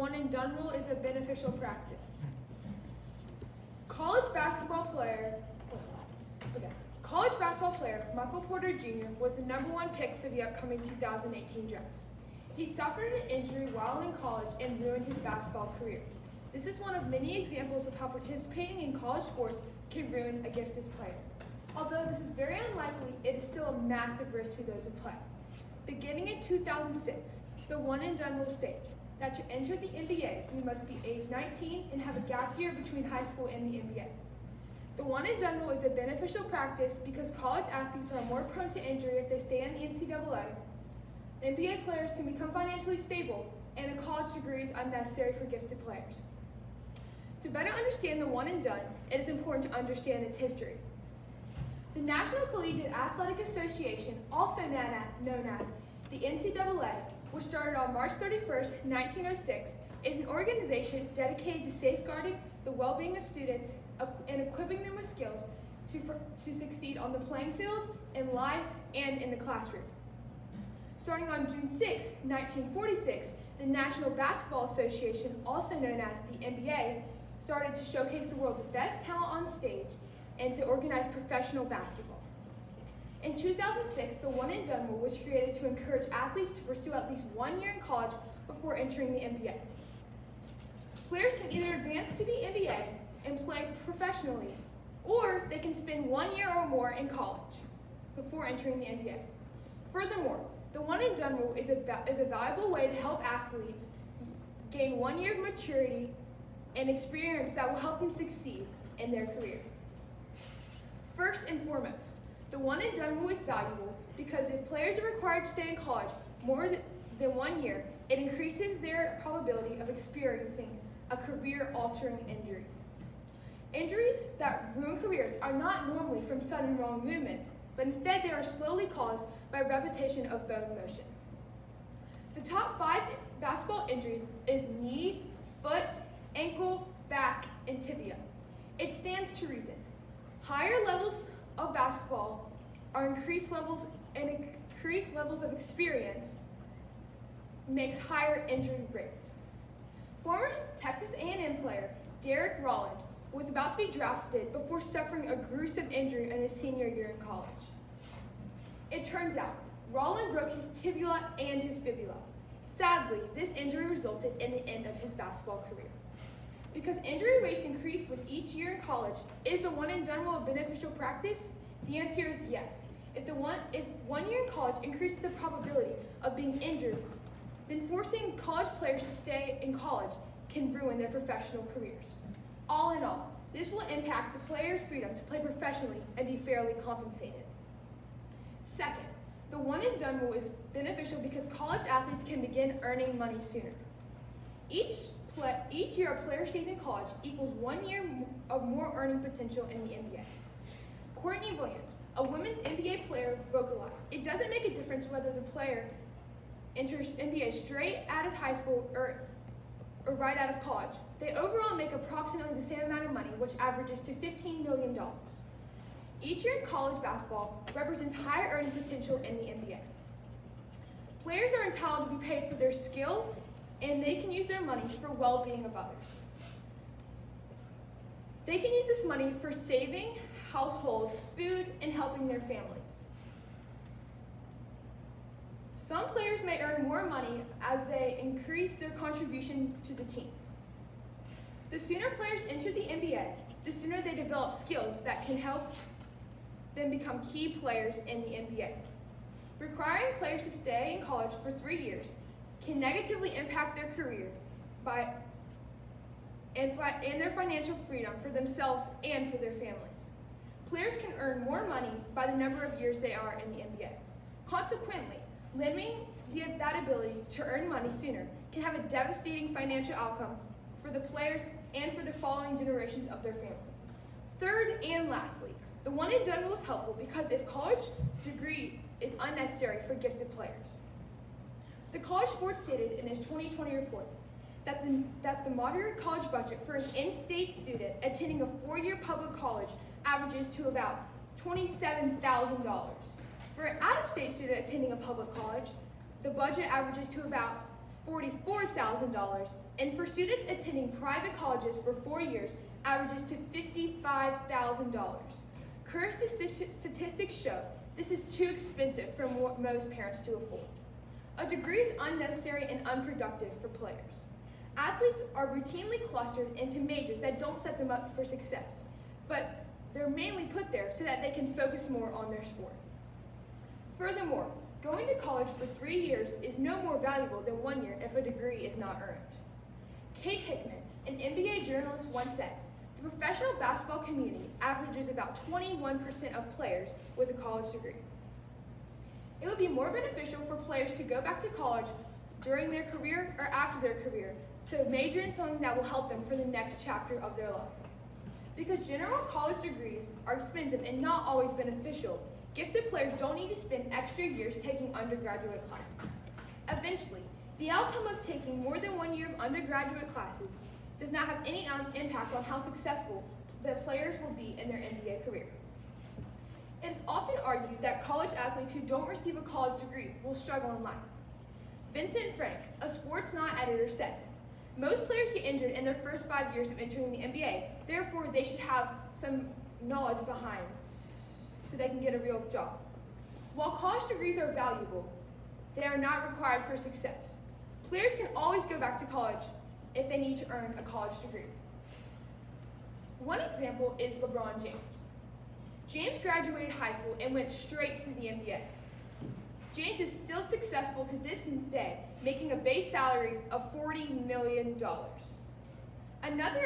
one and done rule is a beneficial practice. College basketball player Michael Porter Jr. was the #1 pick for the upcoming 2018 draft. He suffered an injury while in college and ruined his basketball career. This is one of many examples of how participating in college sports can ruin a gifted player. Although this is very unlikely, it is still a massive risk to those who play. Beginning in 2006, the one and done rule states that to enter the NBA, you must be age 19 and have a gap year between high school and the NBA. The one and done rule is a beneficial practice because college athletes are more prone to injury if they stay in the NCAA. NBA players can become financially stable, and a college degree is unnecessary for gifted players. To better understand the one and done, it is important to understand its history. The National Collegiate Athletic Association, also known as the NCAA, which started on March 31st, 1906, is an organization dedicated to safeguarding the well-being of students and equipping them with skills to succeed on the playing field, in life, and in the classroom. Starting on June 6, 1946, the National Basketball Association, also known as the NBA, started to showcase the world's best talent on stage and to organize professional basketball. In 2006, the one and done rule was created to encourage athletes to pursue at least 1 year in college before entering the NBA. Players can either advance to the NBA and play professionally, or they can spend 1 year or more in college before entering the NBA. Furthermore, the one and done rule is a valuable way to help athletes gain 1 year of maturity and experience that will help them succeed in their career. First and foremost, the one and done rule is valuable because if players are required to stay in college more than 1 year, it increases their probability of experiencing a career-altering injury. Injuries that ruin careers are not normally from sudden wrong movements, but instead they are slowly caused by repetition of bone motion. The top 5 basketball injuries is knee, foot, ankle, back, and tibia. It stands to reason. Higher levels of basketball are increased levels of experience makes higher injury rates. Former Texas A&M player Derek Rolland was about to be drafted before suffering a gruesome injury in his senior year in college. It turns out, Rolland broke his tibia and his fibula. Sadly, this injury resulted in the end of his basketball career. Because injury rates increase with each year in college, is the one and done rule a beneficial practice? The answer is yes. If 1 year in college increases the probability of being injured, then forcing college players to stay in college can ruin their professional careers. All in all, this will impact the player's freedom to play professionally and be fairly compensated. Second, the one and done rule is beneficial because college athletes can begin earning money sooner. Each year a player stays in college equals 1 year of more earning potential in the NBA. Courtney Williams, a women's NBA player, vocalized, "It doesn't make a difference whether the player enters NBA straight out of high school or right out of college. They overall make approximately the same amount of money, which averages to $15 million. Each year in college basketball represents higher earning potential in the NBA. Players are entitled to be paid for their skill, and they can use their money for well-being of others. They can use this money for saving, household, food, and helping their families. Some players may earn more money as they increase their contribution to the team. The sooner players enter the NBA, the sooner they develop skills that can help them become key players in the NBA. Requiring players to stay in college for 3 years can negatively impact their career and their financial freedom for themselves and for their families. Players can earn more money by the number of years they are in the NBA. Consequently, limiting that ability to earn money sooner can have a devastating financial outcome for the players and for the following generations of their family. Third and lastly, the one and done rule is helpful because if college degree is unnecessary for gifted players. The College Board stated in its 2020 report that the moderate college budget for an in-state student attending a 4-year public college averages to about $27,000. For an out-of-state student attending a public college, the budget averages to about $44,000, and for students attending private colleges for 4 years, averages to $55,000. Current statistics show this is too expensive for most parents to afford. A degree is unnecessary and unproductive for players. Athletes are routinely clustered into majors that don't set them up for success, but they're mainly put there so that they can focus more on their sport. Furthermore, going to college for 3 years is no more valuable than 1 year if a degree is not earned. Kate Hickman, an NBA journalist, once said, "The professional basketball community averages about 21% of players with a college degree." It would be more beneficial for players to go back to college during their career or after their career to major in something that will help them for the next chapter of their life. Because general college degrees are expensive and not always beneficial, gifted players don't need to spend extra years taking undergraduate classes. Eventually, the outcome of taking more than 1 year of undergraduate classes does not have any impact on how successful the players will be in their NBA career. It is often argued that college athletes who don't receive a college degree will struggle in life. Vincent Frank, a sports night editor, said, "Most players get injured in their first 5 years of entering the NBA, therefore they should have some knowledge behind so they can get a real job. While college degrees are valuable, they are not required for success. Players can always go back to college if they need to earn a college degree." One example is LeBron James. James graduated high school and went straight to the NBA. James is still successful to this day, making a base salary of $40 million. Another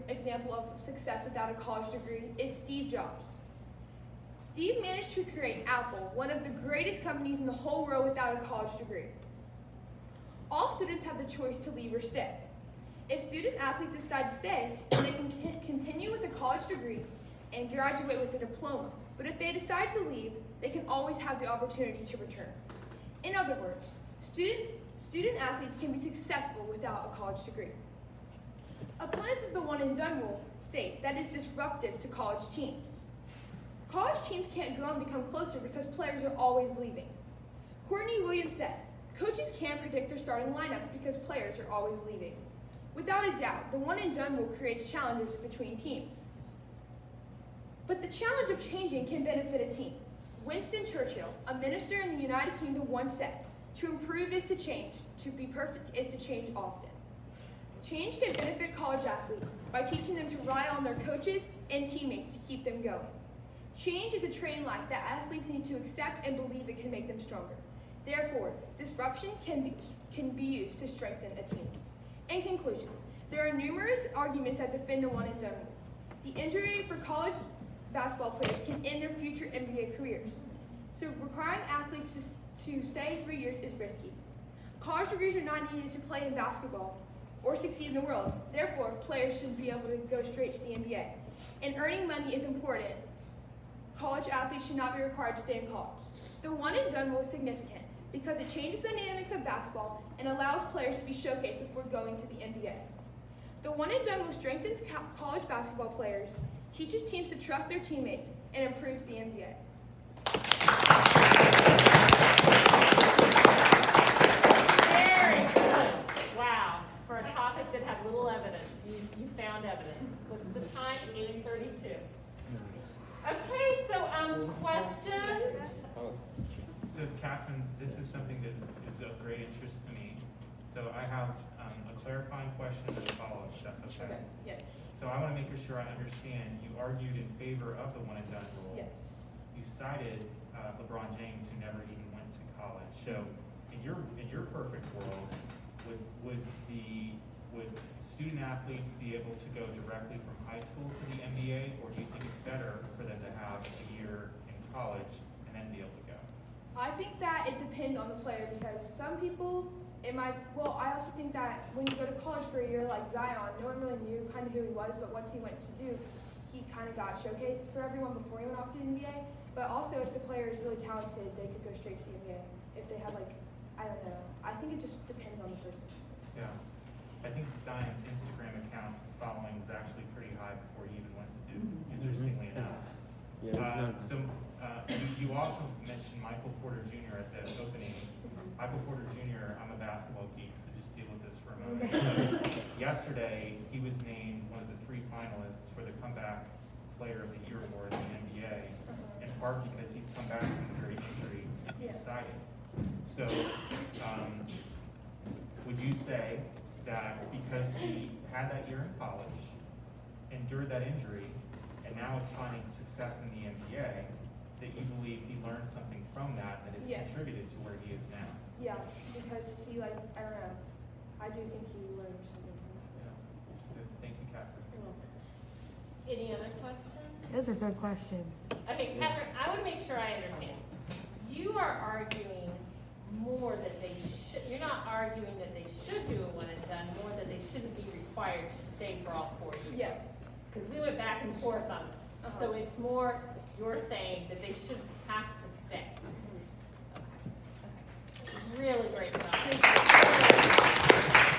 example of success without a college degree is Steve Jobs. Steve managed to create Apple, one of the greatest companies in the whole world, without a college degree. All students have the choice to leave or stay. If student athletes decide to stay, then they can continue with a college degree and graduate with a diploma. But if they decide to leave, they can always have the opportunity to return. In other words, student athletes can be successful without a college degree. Opponents of the one and done rule state that is disruptive to college teams. College teams can't grow and become closer because players are always leaving. Courtney Williams said, "Coaches can't predict their starting lineups because players are always leaving." Without a doubt, the one and done rule creates challenges between teams. But the challenge of changing can benefit a team. Winston Churchill, a minister in the United Kingdom, once said, "To improve is to change, to be perfect is to change often." Change can benefit college athletes by teaching them to rely on their coaches and teammates to keep them going. Change is a trait in life that athletes need to accept and believe it can make them stronger. Therefore, disruption can be used to strengthen a team. In conclusion, there are numerous arguments that defend the one and done rule. The injury rate for college basketball players can end their future NBA careers. So requiring athletes to stay 3 years is risky. College degrees are not needed to play in basketball or succeed in the world. Therefore, players should be able to go straight to the NBA. And earning money is important. College athletes should not be required to stay in college. The one and done rule is significant because it changes the dynamics of basketball and allows players to be showcased before going to the NBA. The one and done rule strengthens college basketball players, teaches teams to trust their teammates, and improves the NBA. Very good. Wow. For a topic that had little evidence, you found evidence. What's the time? 8:32. Okay, so questions? So Catherine, this is something that is of great interest to me. So I have a clarifying question and a follow-up, if that's okay? Okay. Yes. So I want to make sure I understand. You argued in favor of the one and done rule. Yes. You cited LeBron James, who never even went to college. So in your perfect world, would student athletes be able to go directly from high school to the NBA, or do you think it's better for them to have a year in college and then be able to go? I think that it depends on the player because some people, I also think that when you go to college for a year like Zion, no one really knew kind of who he was, but once he went to Duke, he kind of got showcased for everyone before he went off to the NBA. But also if the player is really talented, they could go straight to the NBA. If they have I don't know. I think it just depends on the person. Yeah. I think Zion's Instagram account following was actually pretty high before he even went to Duke, interestingly enough. You also mentioned Michael Porter Jr. at the opening. Michael Porter Jr., I'm a basketball geek, so just yesterday, he was named one of the 3 finalists for the Comeback Player of the Year award in the NBA, in part because he's come back from a very injury excited. So, would you say that because he had that year in college, endured that injury, and now is finding success in the NBA, that you believe he learned something from that that has contributed to where he is now? Yeah, because he I don't know, I do think he learned something from that. Yeah. Good. Thank you, Catherine. Any other questions? Those are good questions. Okay, Catherine, I want to make sure I understand. You are arguing more that they should, you're not arguing that they should do it when it's done, more that they shouldn't be required to stay for all 4 years. Yes. Because we went back and forth on this. So it's more, you're saying that they shouldn't have to stay. Okay. Really great job. Thank you.